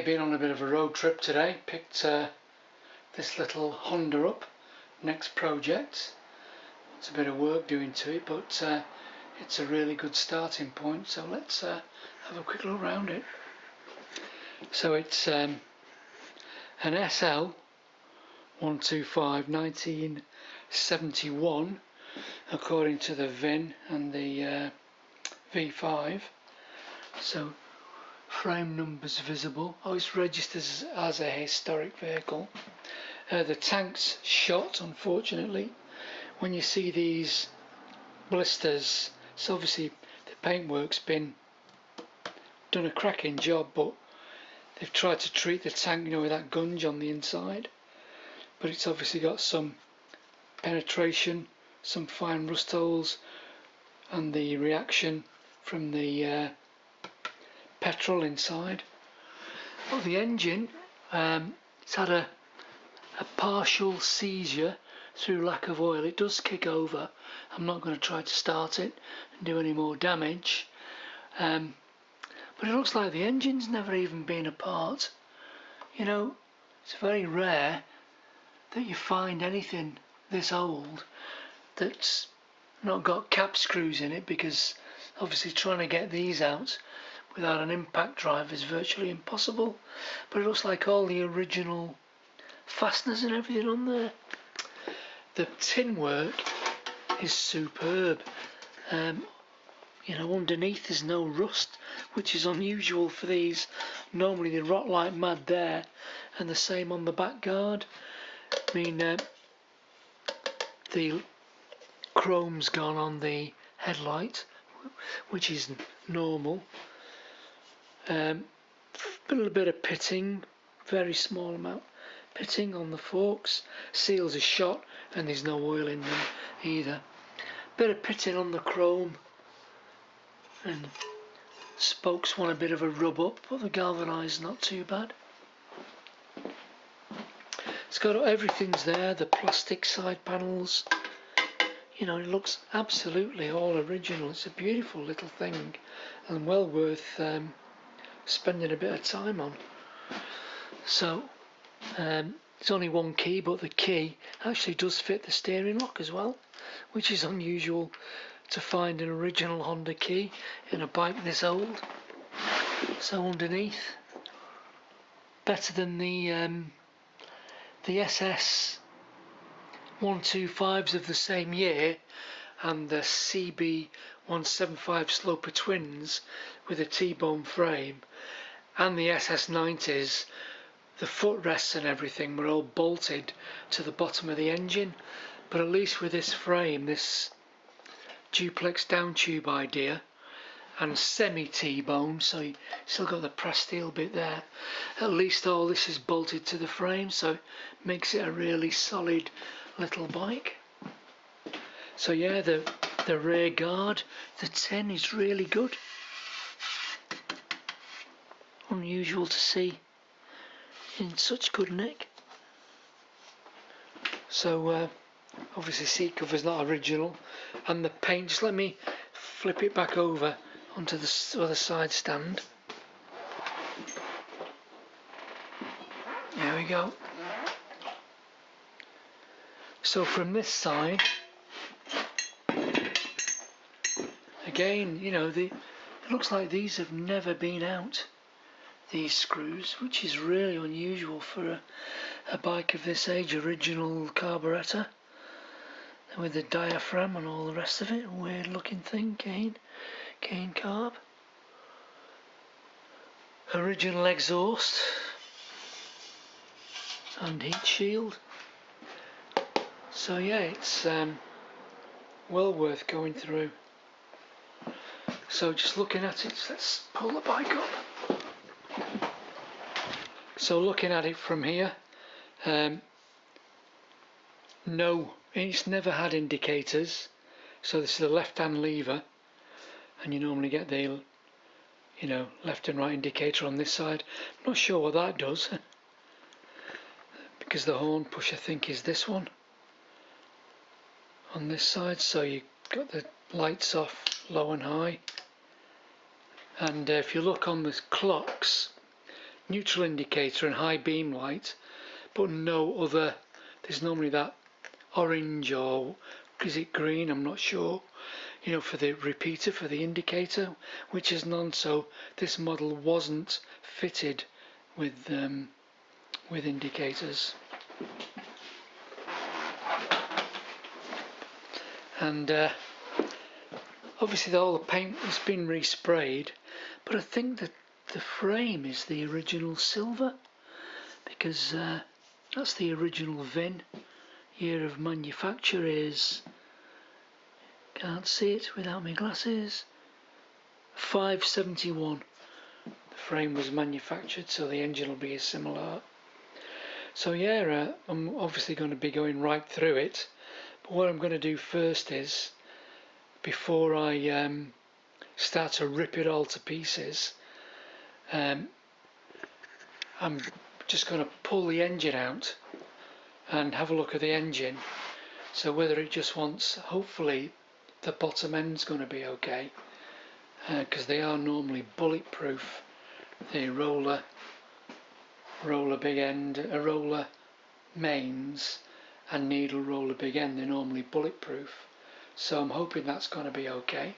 been on a bit of a road trip today. Picked this little Honda up, next project. It's a bit of work doing to it, but it's a really good starting point. So let's have a quick look around it. So it's an SL125 1971 according to the VIN and the V5. So frame numbers visible. Oh, it's registered as a historic vehicle. The tank's shot, unfortunately. When you see these blisters, it's obviously the paintwork's been done a cracking job, but they've tried to treat the tank, with that gunge on the inside. But it's obviously got some penetration, some fine rust holes, and the reaction from the petrol inside. Well, the engine, it's had a partial seizure through lack of oil. It does kick over. I'm not going to try to start it and do any more damage, but it looks like the engine's never even been apart. It's very rare that you find anything this old that's not got cap screws in it, because obviously trying to get these out without an impact drive is virtually impossible. But it looks like all the original fasteners and everything on there. The tin work is superb. Underneath there's no rust, which is unusual for these. Normally they rot like mad there, and the same on the back guard. The chrome's gone on the headlight, which is normal. A little bit of pitting, very small amount pitting on the forks. Seals are shot and there's no oil in them either. Bit of pitting on the chrome, and spokes want a bit of a rub up, but the galvanised not too bad. It's got everything's there, the plastic side panels. It looks absolutely all original. It's a beautiful little thing and well worth spending a bit of time on. So it's only one key, but the key actually does fit the steering lock as well, which is unusual to find an original Honda key in a bike this old. So underneath, better than the SS125s of the same year and the CB175 Sloper Twins with a T-bone frame, and the SS90s. The footrests and everything were all bolted to the bottom of the engine, but at least with this frame, this duplex down tube idea, and semi T-bone, so you still got the pressed steel bit there, at least all this is bolted to the frame, so it makes it a really solid little bike. So yeah, the rear guard, the tin is really good. Unusual to see in such good nick. So obviously seat cover's not original, and the paint, just let me flip it back over onto the other side stand. There we go. So from this side, again, it looks like these have never been out, these screws, which is really unusual for a bike of this age. Original carburettor with the diaphragm and all the rest of it. Weird looking thing. Cane carb. Original exhaust and heat shield. So yeah, it's well worth going through. So just looking at it, let's pull the bike up. So looking at it from here, no, it's never had indicators. So this is the left-hand lever, and you normally get the left and right indicator on this side. I'm not sure what that does, because the horn push I think is this one on this side. So you've got the lights off, low and high. And if you look on the clocks, neutral indicator and high beam light, but no other. There's normally that orange, or is it green, I'm not sure, for the repeater, for the indicator, which is none. So this model wasn't fitted with indicators. And obviously all the paint has been resprayed, but I think that the frame is the original silver, because that's the original VIN. Year of manufacture is, can't see it without my glasses, 571. The frame was manufactured, so the engine will be similar. So yeah, I'm obviously going to be going right through it, but what I'm going to do first is, before I start to rip it all to pieces, I'm just going to pull the engine out and have a look at the engine. So whether it just wants, hopefully the bottom end's going to be okay, because they are normally bulletproof. The roller big end, roller mains and needle roller big end, they're normally bulletproof. So I'm hoping that's going to be okay.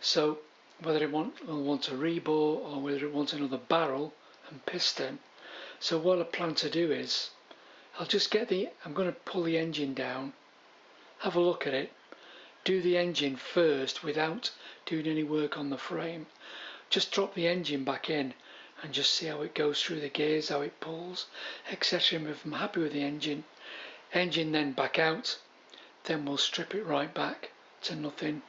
So whether it will want a rebore, or whether it wants another barrel and piston. So what I plan to do is, I'm going to pull the engine down, have a look at it, do the engine first without doing any work on the frame. Just drop the engine back in and just see how it goes through the gears, how it pulls, etc. If I'm happy with the engine then back out, then we'll strip it right back to nothing,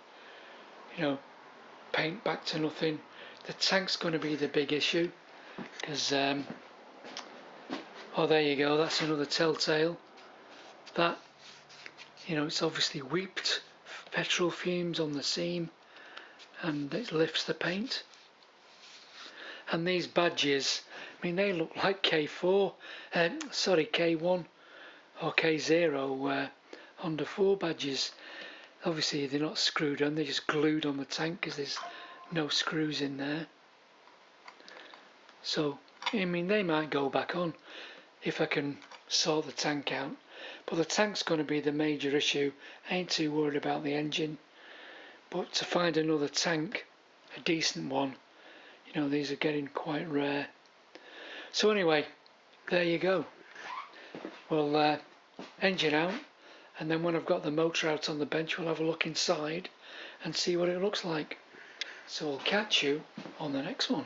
paint back to nothing. The tank's going to be the big issue, because oh, there you go, that's another telltale. That, it's obviously weeped petrol fumes on the seam, and it lifts the paint. And these badges, they look like K1 or K0 Honda 4 badges. Obviously they're not screwed on, they're just glued on the tank because there's no screws in there. So, they might go back on if I can sort the tank out. But the tank's going to be the major issue. I ain't too worried about the engine. But to find another tank, a decent one, these are getting quite rare. So anyway, there you go. Well, engine out, and then when I've got the motor out on the bench, we'll have a look inside and see what it looks like. So I'll catch you on the next one.